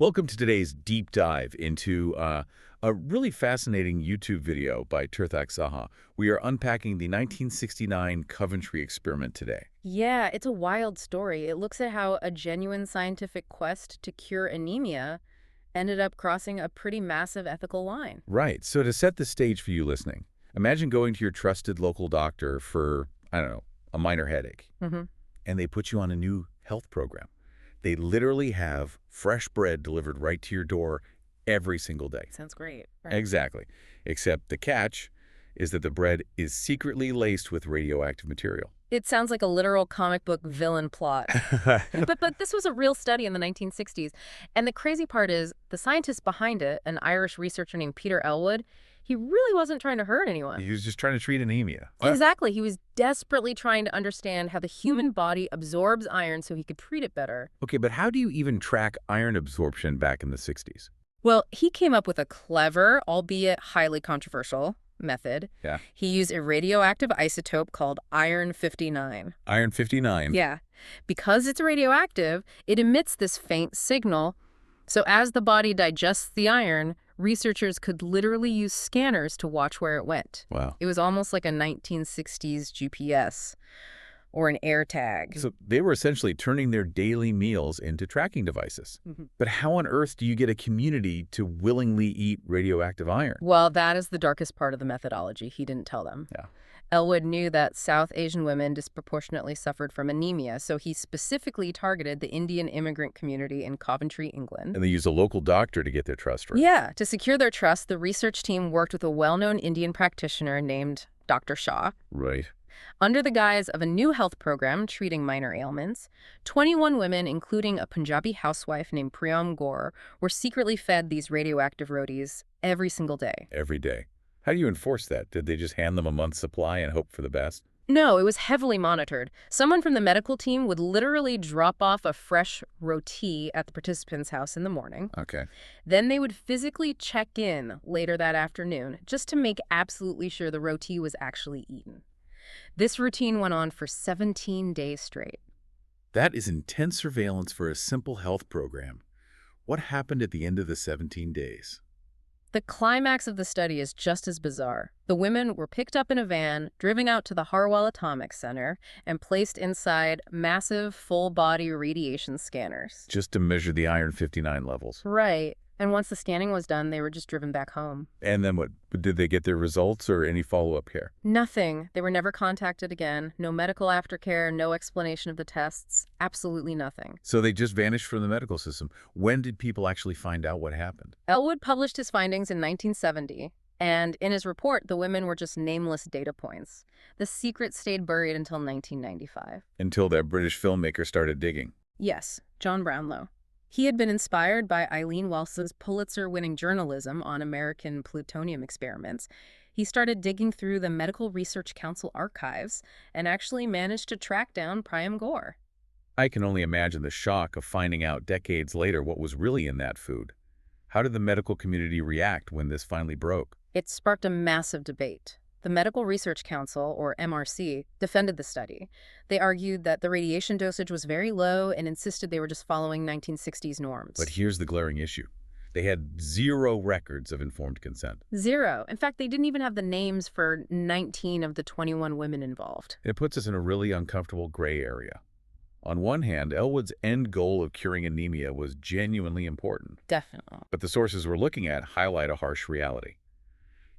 Welcome to today's deep dive into a really fascinating YouTube video by Tirthak Saha. We are unpacking the 1969 Coventry experiment today. Yeah, it's a wild story. It looks at how a genuine scientific quest to cure anemia ended up crossing a pretty massive ethical line. Right, so to set the stage for you listening, imagine going to your trusted local doctor for, I don't know, a minor headache, hmm and they put you on a new health program. They literally have fresh bread delivered right to your door every single day. Sounds great. Right. Exactly. Except the catch is that the bread is secretly laced with radioactive material. It sounds like a literal comic book villain plot. But this was a real study in the 1960s. And the crazy part is the scientist behind it, an Irish researcher named Peter Elwood, he really wasn't trying to hurt anyone. He was just trying to treat anemia. Exactly. He was desperately trying to understand how the human body absorbs iron so he could treat it better. Okay, but how do you even track iron absorption back in the 60s? Well, he came up with a clever, albeit highly controversial, method. Yeah. He used a radioactive isotope called iron-59. Iron-59? Yeah. Because it's radioactive, it emits this faint signal. So as the body digests the iron, researchers could literally use scanners to watch where it went. Wow. It was almost like a 1960s GPS or an AirTag. So they were essentially turning their daily meals into tracking devices. But how on earth do you get a community to willingly eat radioactive iron? Well, that is the darkest part of the methodology. He didn't tell them. Yeah. Elwood knew that South Asian women disproportionately suffered from anemia, so he specifically targeted the Indian immigrant community in Coventry, England. And they used a local doctor to get their trust right. Yeah, to secure their trust, the research team worked with a well-known Indian practitioner named Dr. Shah. Right. Under the guise of a new health program treating minor ailments, 21 women, including a Punjabi housewife named Priyam Gaur, were secretly fed these radioactive rotis every single day. Every day. How do you enforce that? Did they just hand them a month's supply and hope for the best? No, it was heavily monitored. Someone from the medical team would literally drop off a fresh roti at the participant's house in the morning. Okay. Then they would physically check in later that afternoon just to make absolutely sure the roti was actually eaten. This routine went on for 17 days straight. That is intense surveillance for a simple health program. What happened at the end of the 17 days? The climax of the study is just as bizarre. The women were picked up in a van, driven out to the Harwell Atomic Center, and placed inside massive full-body radiation scanners. Just to measure the iron-59 levels. Right. And once the scanning was done, they were just driven back home. And then what? Did they get their results or any follow-up care? Nothing. They were never contacted again. No medical aftercare, no explanation of the tests. Absolutely nothing. So they just vanished from the medical system. When did people actually find out what happened? Elwood published his findings in 1970, and in his report, the women were just nameless data points. The secret stayed buried until 1995. Until that British filmmaker started digging. Yes, John Brownlow. He had been inspired by Eileen Wells' Pulitzer-winning journalism on American plutonium experiments. He started digging through the Medical Research Council archives and actually managed to track down Priyam Gaur. I can only imagine the shock of finding out decades later what was really in that food. How did the medical community react when this finally broke? It sparked a massive debate. The Medical Research Council, or MRC, defended the study. They argued that the radiation dosage was very low and insisted they were just following 1960s norms. But here's the glaring issue. They had zero records of informed consent. Zero. In fact, they didn't even have the names for 19 of the 21 women involved. It puts us in a really uncomfortable gray area. On one hand, Elwood's end goal of curing anemia was genuinely important. Definitely. But the sources we're looking at highlight a harsh reality.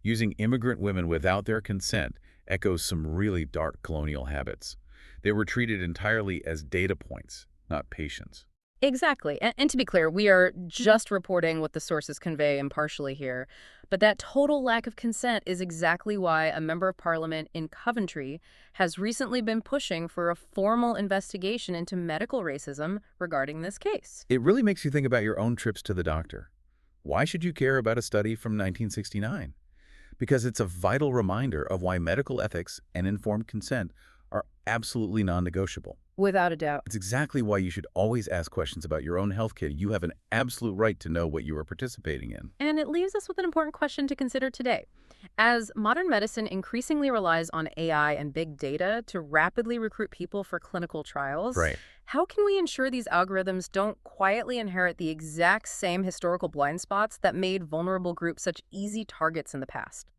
Using immigrant women without their consent echoes some really dark colonial habits. They were treated entirely as data points, not patients. Exactly. And to be clear, we are just reporting what the sources convey impartially here. But that total lack of consent is exactly why a member of parliament in Coventry has recently been pushing for a formal investigation into medical racism regarding this case. It really makes you think about your own trips to the doctor. Why should you care about a study from 1969? Because it's a vital reminder of why medical ethics and informed consent are absolutely non-negotiable. Without a doubt. It's exactly why you should always ask questions about your own healthcare. You have an absolute right to know what you are participating in. And it leaves us with an important question to consider today. As modern medicine increasingly relies on AI and big data to rapidly recruit people for clinical trials, Right. How can we ensure these algorithms don't quietly inherit the exact same historical blind spots that made vulnerable groups such easy targets in the past?